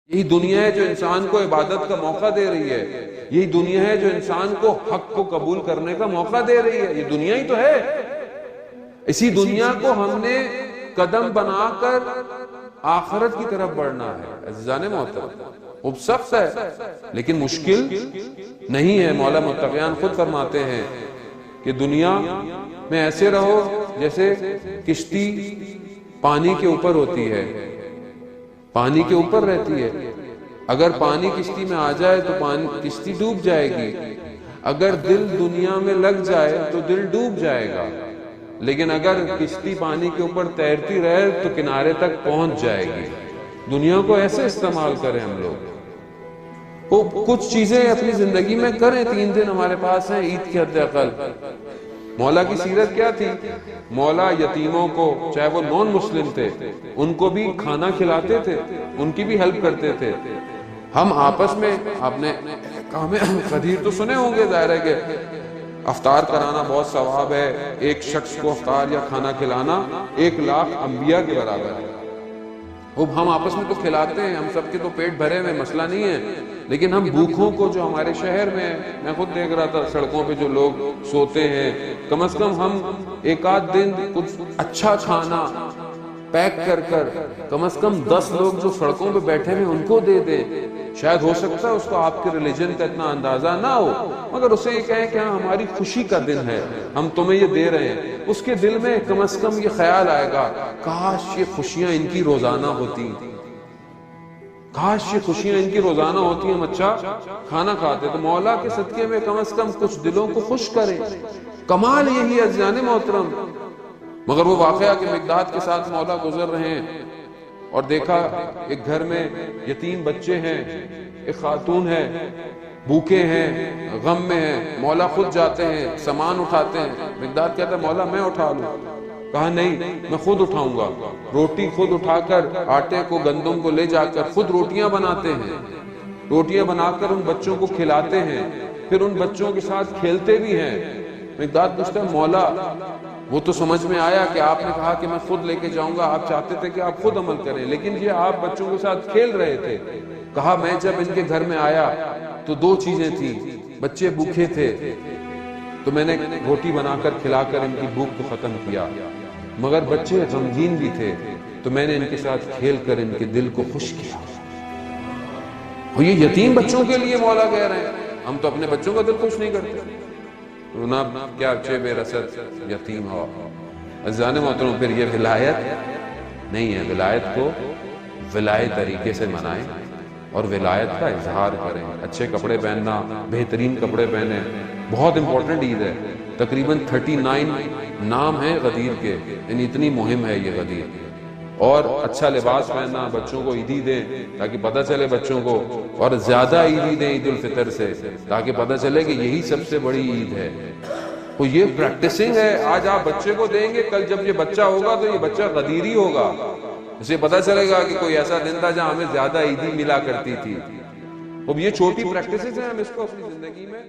یہی دنیا ہے جو انسان کو عبادت کا موقع دے رہی ہے، یہی دنیا ہے جو انسان کو حق کو قبول کرنے کا موقع دے رہی ہے، یہ دنیا ہی تو ہے۔ اسی دنیا کو ہم نے قدم بنا کر آخرت کی طرف بڑھنا ہے۔ عزیزان محترم، خوب سخت ہے لیکن مشکل نہیں ہے۔ مولا متقیان خود فرماتے ہیں کہ دنیا میں ایسے رہو جیسے کشتی پانی کے اوپر ہوتی ہے، پانی کے اوپر رہتی ہے۔ اگر پانی کشتی میں آ جائے تو کشتی ڈوب جائے گی، اگر دل دنیا میں لگ جائے تو دل ڈوب جائے گا، لیکن اگر کشتی پانی کے اوپر تیرتی رہے تو کنارے تک پہنچ جائے گی۔ دنیا کو ایسے استعمال کریں ہم لوگ، کچھ چیزیں اپنی زندگی میں کریں۔ 3 دن ہمارے پاس ہیں عید کے حد اقل۔ مولا کی سیرت کیا تھی؟ مولا یتیموں کو، چاہے وہ نون مسلم تھے، ان کو بھی کھانا کھلاتے تھے، ان کی بھی ہیلپ کرتے تھے۔ ہم آپس میں، آپ نے کام غدیر تو سنے ہوں گے، ظاہر ہے کہ افطار کرانا بہت ثواب ہے، ایک شخص کو افطار یا کھانا کھلانا 1,00,000 انبیاء کے برابر ہے۔ ہم آپس میں تو کھلاتے ہیں، ہم سب کے تو پیٹ بھرے ہوئے، مسئلہ نہیں ہے، لیکن ہم بھوکھوں کو جو ہمارے شہر میں، میں خود دیکھ رہا تھا سڑکوں پہ جو لوگ سوتے ہیں، کم از کم ہم ایک آدھ دن کچھ اچھا کھانا پیک کر کم از کم 10 لوگ جو سڑکوں پہ بیٹھے ہیں ان کو دے دیں۔ شاید ہو سکتا ہے اس کو آپ کے ریلیجن کا اتنا اندازہ نہ ہو، مگر اسے یہ کہیں کہ ہاں ہماری خوشی کا دن ہے، ہم تمہیں یہ دے رہے ہیں، اس کے دل میں کم از کم یہ خیال آئے گا کاش یہ خوشیاں ان کی روزانہ ہوتی، کاش یہ خوشیاں ان کی روزانہ ہوتی، ہم اچھا کھانا کھاتے۔ تو مولا کے صدقے میں کم از کم کچھ دلوں کو خوش کریں، کمال یہی ہے عزیزان محترم۔ مگر وہ واقعہ کہ مقداد کے ساتھ مولا گزر رہے ہیں اور دیکھا ایک گھر میں یتیم بچے ہیں، ایک خاتون ہے، بھوکے ہیں، غم میں ہیں، مولا خود جاتے ہیں، سامان اٹھاتے ہیں۔ مقداد کہتا ہے مولا میں اٹھا لوں، کہا نہیں میں خود اٹھاؤں گا۔ روٹی خود اٹھا کر، آٹے کو گندم کو لے جا کر خود روٹیاں بناتے ہیں، روٹیاں بنا کر ان بچوں کو کھلاتے ہیں، پھر ان بچوں کے ساتھ کھیلتے بھی ہیں۔ مقداد پوچھتا ہے مولا وہ تو سمجھ میں آیا کہ آپ نے کہا کہ میں خود لے کے جاؤں گا، آپ چاہتے تھے کہ آپ خود عمل کریں، لیکن یہ آپ بچوں کے ساتھ کھیل رہے تھے۔ کہا میں جب ان کے گھر میں آیا تو 2 چیزیں تھیں، بچے بھوکے تھے تو میں نے روٹی بنا کر کھلا کر ان کی بھوک کو ختم کیا، مگر بچے غمگین بھی تھے تو میں نے ان کے ساتھ کھیل کر ان کے دل کو خوش کیا۔ اور یہ یتیم بچوں کے لیے مولا کہہ رہے ہیں، ہم تو اپنے بچوں کا دل خوش نہیں کرتے، کیا اچھے بے رسد یتیم ہو۔ عزیزان محترم، پھر یہ ولایت نہیں ہے۔ ولایت کو ولایت طریقے سے منائیں اور ولایت کا اظہار کریں۔ اچھے کپڑے پہننا، بہترین کپڑے پہنیں، بہت امپورٹنٹ عید ہے۔ تقریباً 39 نام ہیں غدیر کے، یعنی اتنی مہم ہے یہ غدیر۔ اور اچھا لباس پہننا، بچوں کو عیدی دیں تاکہ پتہ چلے بچوں کو، اور زیادہ عیدی دیں عید الفطر سے تاکہ پتہ چلے کہ یہی سب سے بڑی عید ہے۔ تو یہ پریکٹسنگ ہے۔ آج آپ بچے کو دیں گے، کل جب یہ بچہ ہوگا تو یہ بچہ غدیری ہوگا، اسے پتہ چلے گا کہ کوئی ایسا دن تھا جہاں ہمیں زیادہ عیدی ملا کرتی تھی۔ اب یہ چھوٹی پریکٹسز ہیں، ہم اس کو اپنی زندگی میں